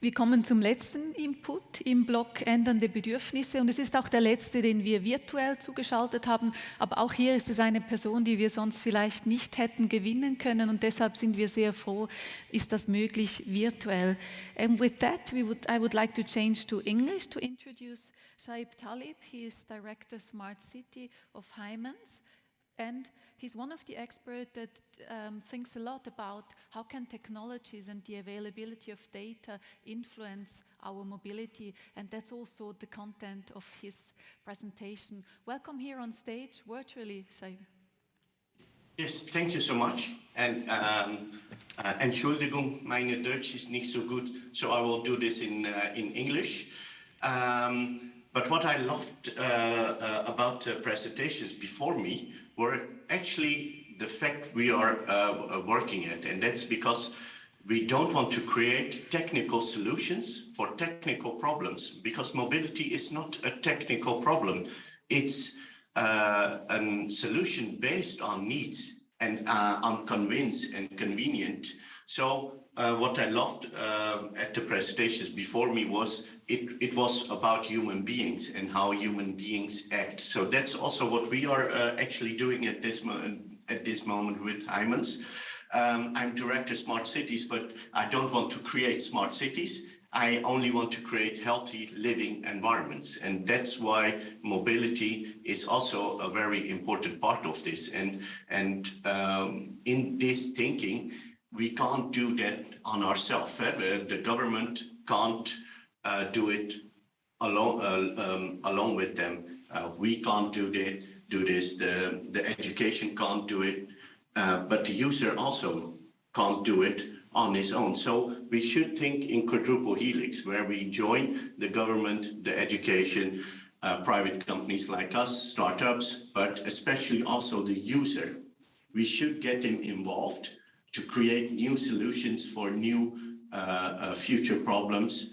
Wir kommen zum letzten Input im Block Ändernde Bedürfnisse und es ist auch der letzte, den wir virtuell zugeschaltet haben, aber auch hier ist es eine Person, die wir sonst vielleicht nicht hätten gewinnen können und deshalb sind wir sehr froh, ist das möglich virtuell. And with that, I would like to change to English to introduce Shahid Talib. He is Director Smart City of Heijmans. And he's one of the experts that thinks a lot about how can technologies and the availability of data influence our mobility, and that's also the content of his presentation. Welcome here on stage, virtually, Shahid. Yes, thank you so much. And Entschuldigung, meine Deutsch ist nicht so gut, so I will do this in English. But what I loved about the presentations before me were actually the fact we are working at, and that's because we don't want to create technical solutions for technical problems, because mobility is not a technical problem. It's a solution based on needs and on and convenient. So what I loved at the presentations before me was it was about human beings and how human beings act. So that's also what we are actually doing at this moment with Heijmans. I'm director smart cities, but I don't want to create smart cities. I only want to create healthy living environments. And that's why mobility is also a very important part of this. And in this thinking, we can't do that on ourselves. The government can't do it along with them. We can't do this. The education can't do it, but the user also can't do it on his own. So we should think in quadruple helix, where we join the government, the education, private companies like us, startups, but especially also the user. We should get him involved to create new solutions for new future problems,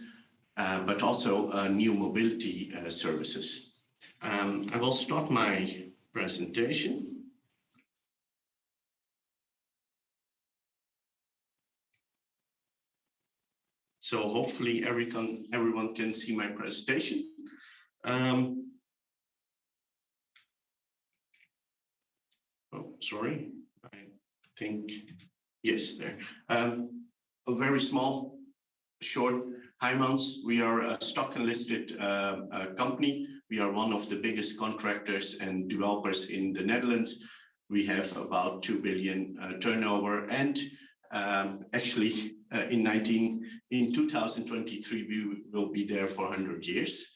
but also new mobility services. I will start my presentation. So hopefully everyone can see my presentation. Oh, sorry, I think, yes, there. A very small, short, Heijmans. We are a stock and listed company. We are one of the biggest contractors and developers in the Netherlands. We have about 2 billion turnover, and actually in 2023 we will be there for 100 years.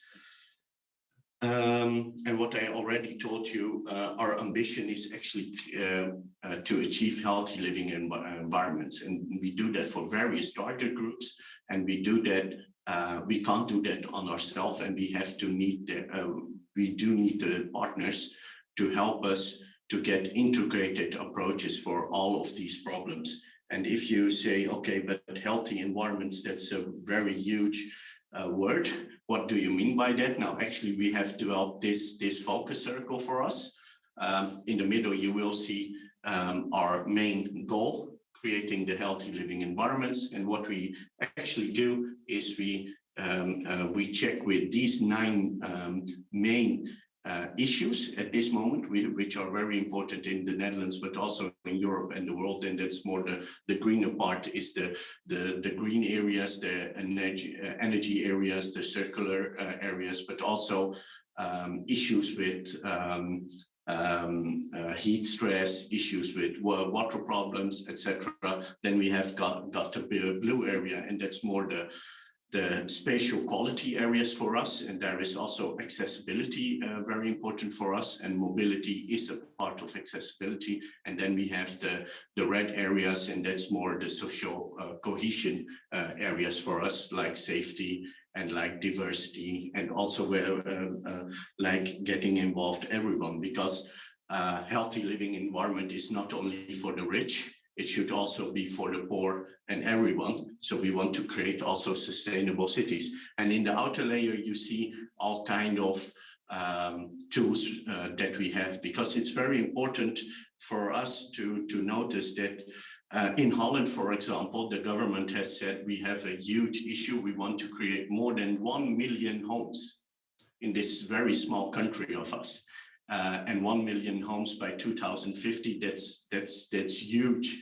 And what I already told you, our ambition is actually to achieve healthy living environments, and we do that for various target groups, and we do that. We can't do that on ourselves, and we do need the partners to help us to get integrated approaches for all of these problems. And if you say, okay, but healthy environments, that's a very huge word. What do you mean by that? Now, actually, we have developed this focus circle for us. In the middle, you will see our main goal, creating the healthy living environments. And what we actually do is we check with these 9 main issues at this moment, which are very important in the Netherlands, but also in Europe and the world. And that's more the greener part is the green areas, the energy areas, the circular areas, but also issues with heat stress, issues with water problems, etc. Then we have got the blue area, and that's more the spatial quality areas for us, and there is also accessibility very important for us, and mobility is a part of accessibility. And then we have the red areas, and that's more the social cohesion areas for us, like safety and like diversity, and also where like getting involved everyone, because healthy living environment is not only for the rich, it should also be for the poor and everyone. So we want to create also sustainable cities. And in the outer layer, you see all kind of tools that we have, because it's very important for us to notice that In Holland, for example, the government has said we have a huge issue. We want to create more than 1 million homes in this very small country of us. And 1 million homes by 2050, that's huge.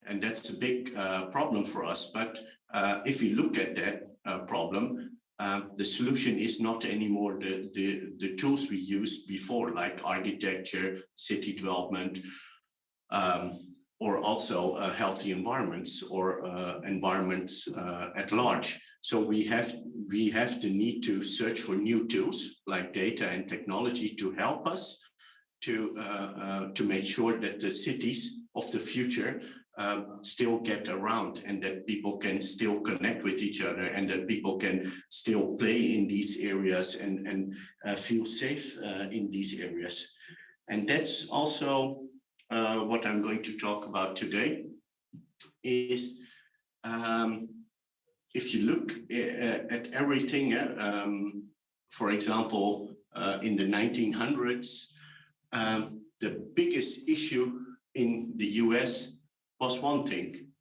And that's a big problem for us. But if we look at that problem, the solution is not anymore the tools we used before, like architecture, city development, or also healthy environments or environments at large. So we have the need to search for new tools like data and technology to help us to make sure that the cities of the future still get around, and that people can still connect with each other, and that people can still play in these areas and feel safe in these areas. And that's also what I'm going to talk about today is if you look at everything, for example, in the 1900s, the biggest issue in the US was one thing.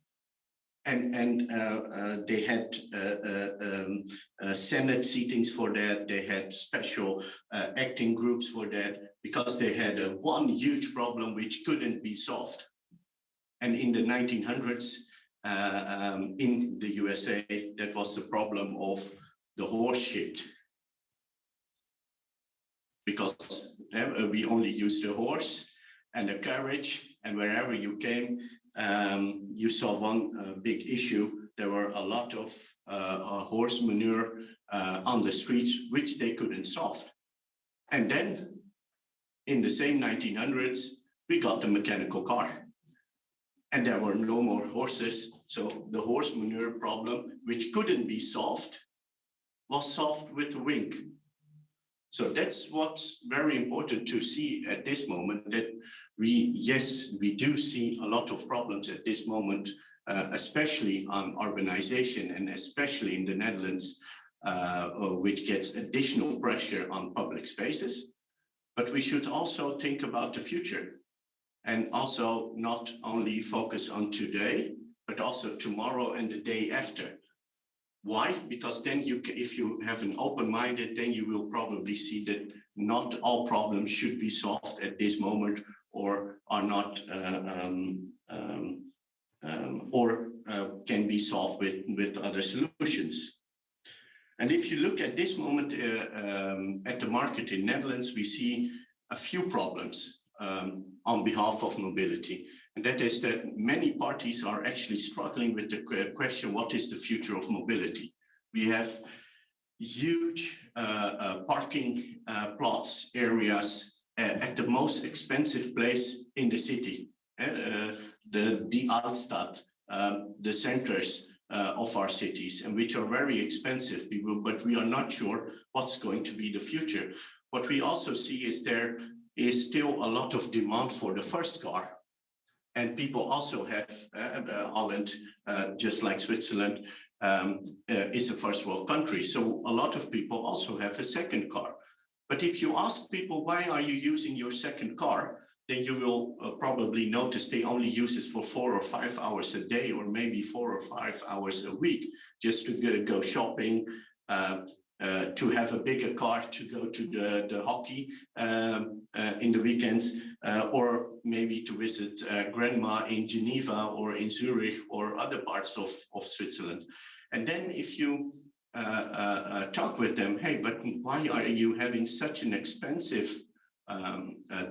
And they had Senate seatings for that. They had special acting groups for that, because they had one huge problem which couldn't be solved. And in the 1900s, in the USA, that was the problem of the horse shit. Because we only used the horse and the carriage, and wherever you came, you saw one big issue. There were a lot of horse manure on the streets, which they couldn't solve. And then in the same 1900s, we got the mechanical car. And there were no more horses. So the horse manure problem, which couldn't be solved, was solved with a wink. So that's what's very important to see at this moment, that we do see a lot of problems at this moment, especially on urbanization, and especially in the Netherlands, which gets additional pressure on public spaces. But we should also think about the future, and also not only focus on today, but also tomorrow and the day after. Why? Because then if you have an open-minded, then you will probably see that not all problems should be solved at this moment, or are not, can be solved with other solutions. And if you look at this moment at the market in Netherlands, we see a few problems on behalf of mobility. And that is that many parties are actually struggling with the question, what is the future of mobility? We have huge parking plots, areas at the most expensive place in the city, the Altstadt, the centers of our cities, and which are very expensive, but we are not sure what's going to be the future. What we also see is there is still a lot of demand for the first car. And people also have, Holland, just like Switzerland, is a first world country. So a lot of people also have a second car. But if you ask people, why are you using your second car? Then you will probably notice they only use it for 4 or 5 hours a day, or maybe 4 or 5 hours a week, just to go shopping, to have a bigger car to go to the hockey in the weekends, or maybe to visit grandma in Geneva or in Zurich or other parts of Switzerland. And then if you talk with them, hey, but why are you having such an expensive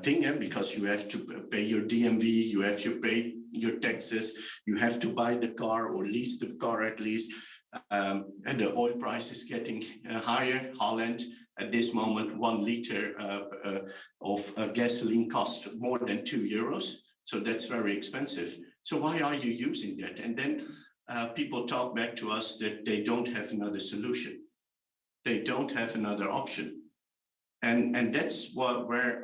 thing? Because you have to pay your DMV, you have to pay your taxes, you have to buy the car or lease the car at least. And the oil price is getting higher. Holland, at this moment, 1 liter of gasoline costs more than €2. So that's very expensive. So why are you using that? And then people talk back to us that they don't have another solution. They don't have another option. And that's where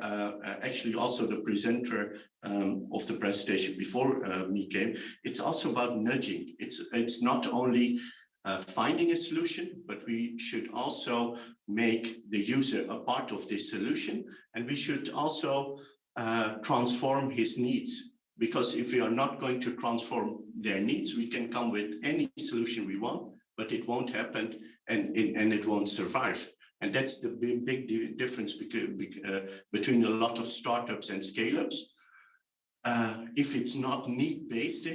actually also the presenter of the presentation before me came, it's also about nudging. It's not only finding a solution, but we should also make the user a part of this solution, and we should also transform his needs, because if we are not going to transform their needs, we can come with any solution we want, but it won't happen and it won't survive. And that's the big difference between a lot of startups and scale-ups. If it's not need-based,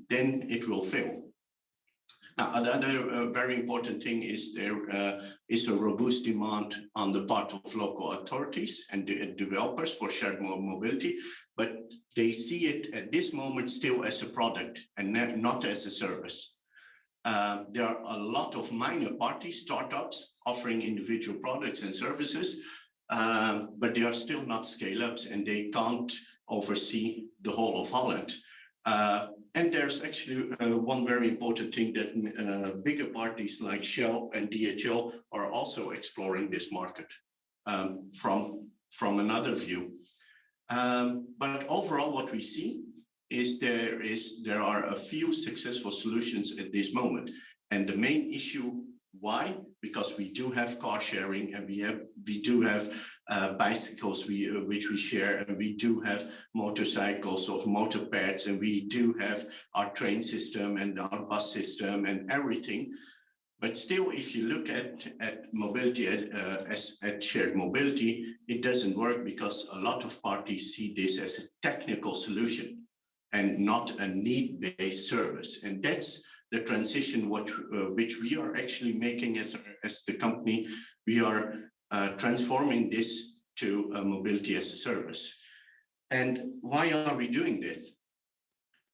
then it will fail. Now, another very important thing is there is a robust demand on the part of local authorities and developers for shared mobility, but they see it at this moment still as a product and not as a service. There are a lot of minor party startups offering individual products and services, but they are still not scale-ups and they can't oversee the whole of Holland. And there's actually one very important thing that bigger parties like Shell and DHL are also exploring this market from another view. But overall, what we see is there are a few successful solutions at this moment. And the main issue, why? Because we do have car sharing and we do have bicycles which we share, and we do have motorcycles or mopeds, and we do have our train system and our bus system and everything. But still, if you look at mobility as shared mobility, it doesn't work because a lot of parties see this as a technical solution and not a need-based service. And that's the transition which we are actually making as the company. We are transforming this to mobility as a service. And why are we doing this?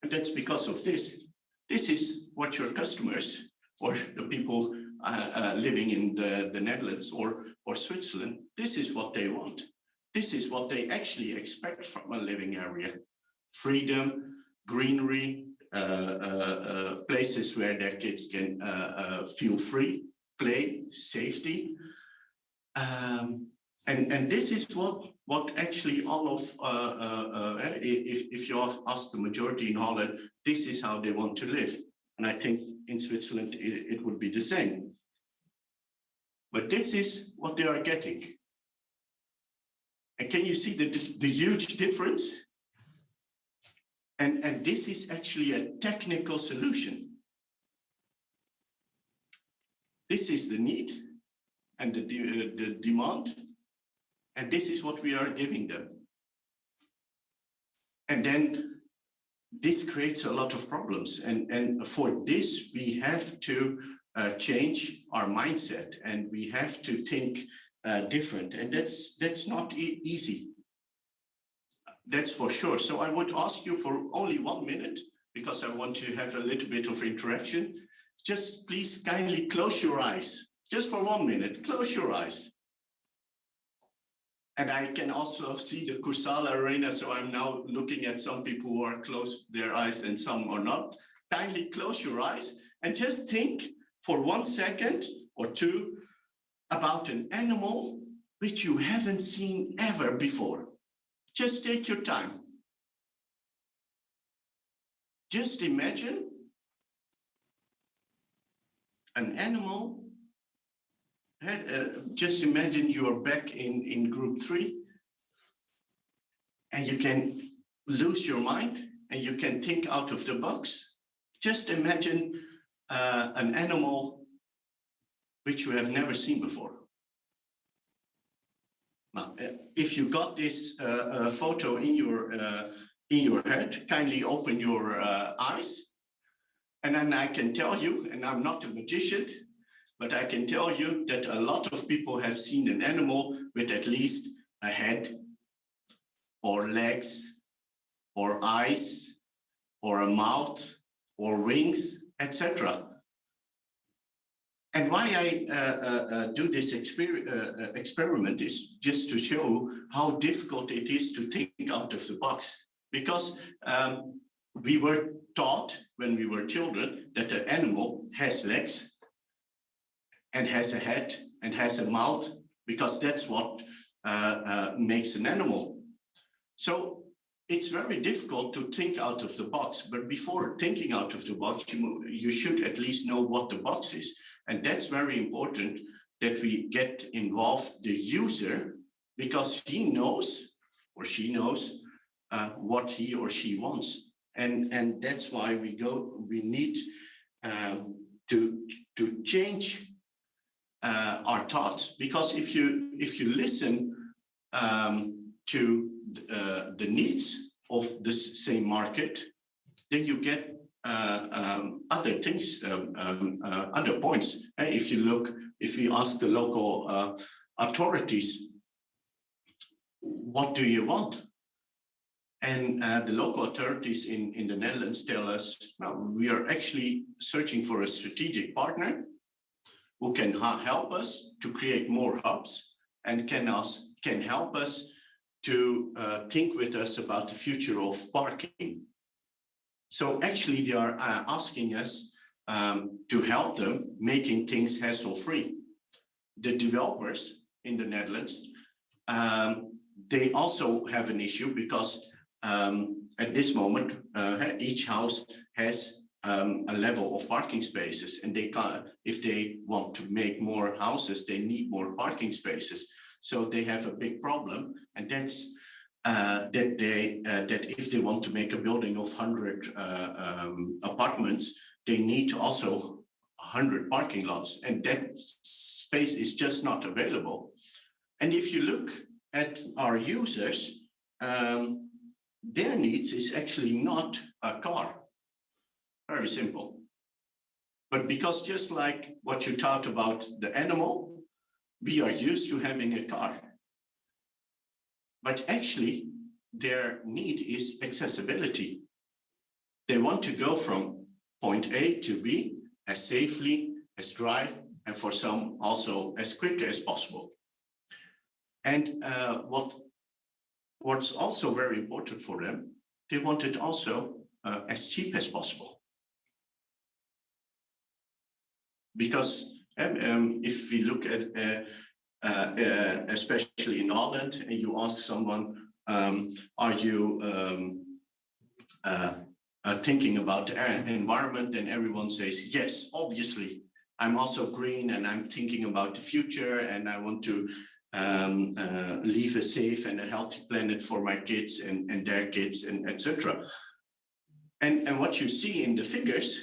And that's because of this. This is what your customers or the people living in the Netherlands or Switzerland, this is what they want. This is what they actually expect from a living area. Freedom, greenery, places where their kids can feel free, play, safety. And this is what actually all of, if you ask the majority in Holland, this is how they want to live. And I think in Switzerland, it would be the same. But this is what they are getting. And can you see the huge difference? And this is actually a technical solution. This is the need and the demand. And this is what we are giving them. And then this creates a lot of problems. And for this, we have to change our mindset and we have to think different. And that's not easy. That's for sure. So I would ask you for only 1 minute, because I want to have a little bit of interaction. Just please kindly close your eyes. Just for 1 minute, close your eyes. And I can also see the Kursaal arena, so I'm now looking at some people who are closed their eyes and some are not. Kindly close your eyes and just think for 1 second or two about an animal which you haven't seen ever before. Just take your time. Just imagine an animal. Just imagine you are back in group 3 and you can lose your mind and you can think out of the box. Just imagine an animal which you have never seen before. Now, if you got this photo in your head, kindly open your eyes, and then I can tell you, and I'm not a magician, but I can tell you that a lot of people have seen an animal with at least a head, or legs, or eyes, or a mouth, or wings, etc. And why I do this experiment is just to show how difficult it is to think out of the box. Because we were taught when we were children that the animal has legs and has a head and has a mouth, because that's what makes an animal. So it's very difficult to think out of the box, but before thinking out of the box, you should at least know what the box is. And that's very important, that we get involved the user, because he knows or she knows what he or she wants. And that's why we need to change our thoughts, because if you listen to the needs of the same market, then you get other things, other points. If you ask the local authorities, what do you want? And the local authorities in the Netherlands tell us, well, we are actually searching for a strategic partner who can help us to create more hubs and can help us to think with us about the future of parking. So actually they are asking us to help them making things hassle-free. The developers in the Netherlands, they also have an issue because at this moment, each house has a level of parking spaces, and if they want to make more houses, they need more parking spaces. So they have a big problem, and that's that if they want to make a building of 100 apartments, they need also 100 parking lots, and that space is just not available. And if you look at our users, their needs is actually not a car. Very simple. But because just like what you talked about the animal, we are used to having a car. But actually, their need is accessibility. They want to go from point A to B as safely, as dry, and for some also as quick as possible. And what's also very important for them, they want it also as cheap as possible. Because if we look at, especially in Holland, and you ask someone, are you thinking about the environment, then everyone says, yes, obviously. I'm also green and I'm thinking about the future and I want to leave a safe and a healthy planet for my kids and their kids, and etc. And what you see in the figures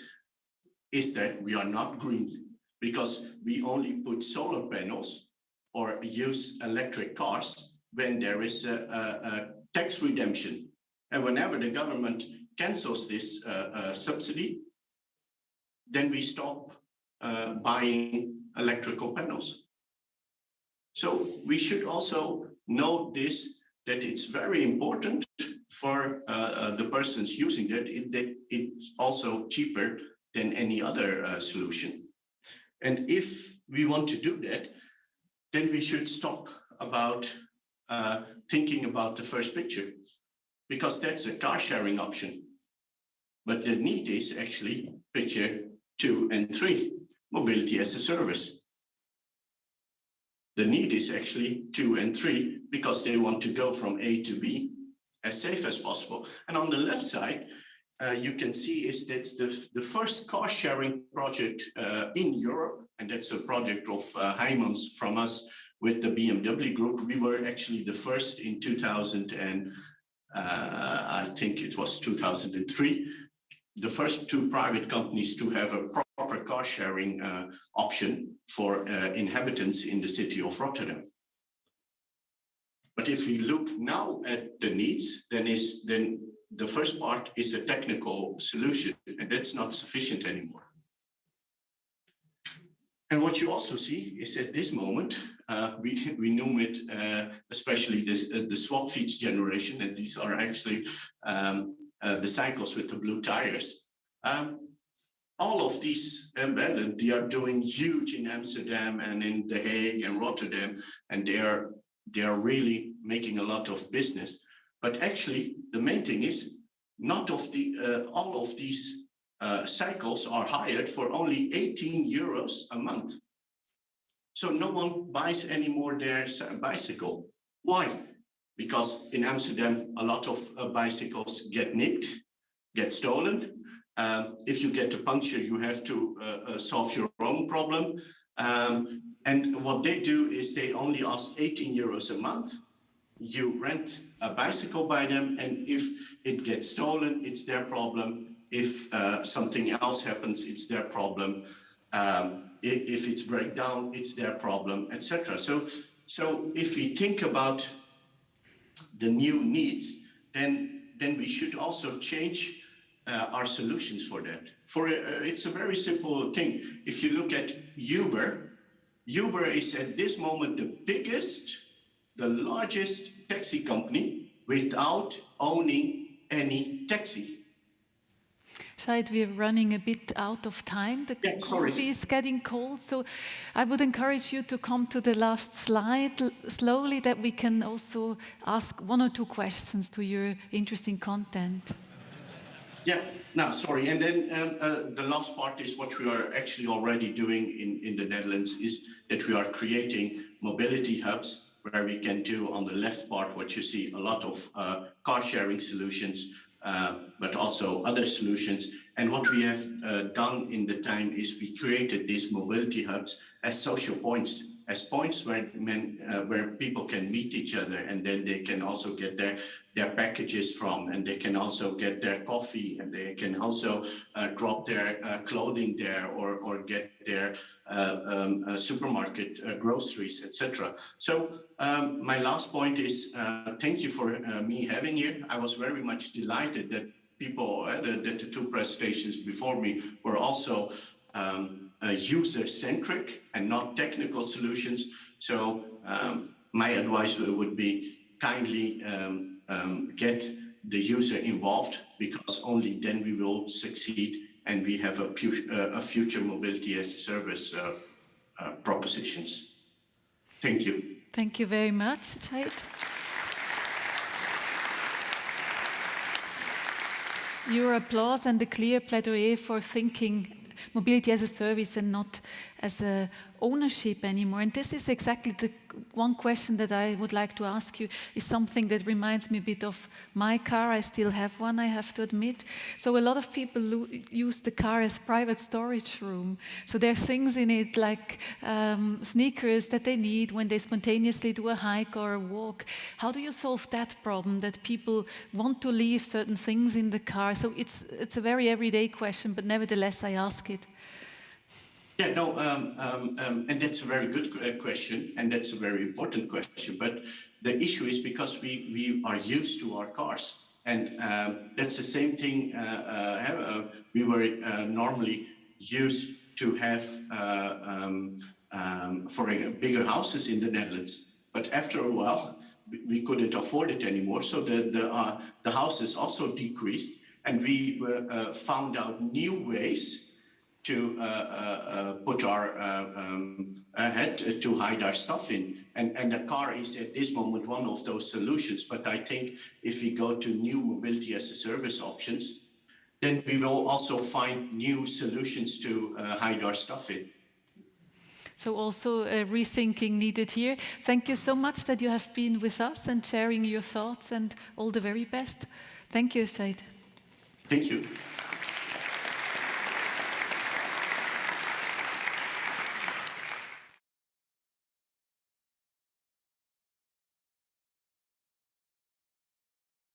is that we are not green, because we only put solar panels or use electric cars when there is a tax redemption. And whenever the government cancels this subsidy, then we stop buying electrical panels. So we should also know this, that it's very important for the persons using that it's also cheaper than any other solution. And if we want to do that, then we should stop about thinking about the first picture, because that's a car sharing option. But the need is actually picture 2 and 3, mobility as a service. The need is actually 2 and 3 because they want to go from A to B as safe as possible. And on the left side, you can see is that's the first car sharing project in Europe, and that's a project of Heijmans from us with the BMW group. We were actually the first in 2000 and I think it was 2003, the first 2 private companies to have a proper car sharing option for inhabitants in the city of Rotterdam. But if we look now at the needs, then the first part is a technical solution, and that's not sufficient anymore. And what you also see is at this moment, we know it, especially the swap feeds generation, and these are actually the cycles with the blue tires. All of these, they are doing huge in Amsterdam and in The Hague and Rotterdam, and they are really making a lot of business. But actually, the main thing is not of all of these cycles are hired for only 18 euros a month. So no one buys anymore their bicycle. Why? Because in Amsterdam, a lot of bicycles get nicked, get stolen. If you get a puncture, you have to solve your own problem. And what they do is they only ask 18 euros a month. you rent a bicycle by them, and if it gets stolen, it's their problem. If something else happens, it's their problem. If it's breakdown, it's their problem, etc. So if we think about the new needs, then we should also change our solutions for that. It's a very simple thing. If you look at Uber is at this moment the largest taxi company without owning any taxi. Shahid, we're running a bit out of time. The coffee is getting cold, so I would encourage you to come to the last slide slowly, that we can also ask one or two questions to your interesting content. Yeah, no, sorry. And then the last part is what we are actually already doing in the Netherlands, is that we are creating mobility hubs where we can do, on the left part, what you see, a lot of car sharing solutions, but also other solutions. And what we have done in the time is we created these mobility hubs as social points, as points where people can meet each other, and then they can also get their packages from, and they can also get their coffee, and they can also drop their clothing there, or get their supermarket groceries, etc. So my last point is thank you for me having here. I was very much delighted that people, that the two presentations before me were also user-centric and not technical solutions. So my advice would be kindly get the user involved, because only then we will succeed and we have a future mobility as a service propositions. Thank you. Thank you very much, Shahid. Your applause and the clear plaidoyer for thinking mobility as a service and not as a ownership anymore. And this is exactly the one question that I would like to ask you, is something that reminds me a bit of my car. I still have one, I have to admit. So a lot of people use the car as private storage room. So there are things in it like sneakers that they need when they spontaneously do a hike or a walk. How do you solve that problem, that people want to leave certain things in the car? So it's a very everyday question, but nevertheless I ask it. Yeah, no, and that's a very good question, and that's a very important question. But the issue is because we are used to our cars, and that's the same thing. We were normally used to have for bigger houses in the Netherlands, but after a while we couldn't afford it anymore. So the houses also decreased, and we found out new ways to put our head to hide our stuff in. And the car is at this moment one of those solutions. But I think if we go to new mobility as a service options, then we will also find new solutions to hide our stuff in. So also rethinking needed here. Thank you so much that you have been with us and sharing your thoughts, and all the very best. Thank you, Shahid. Thank you.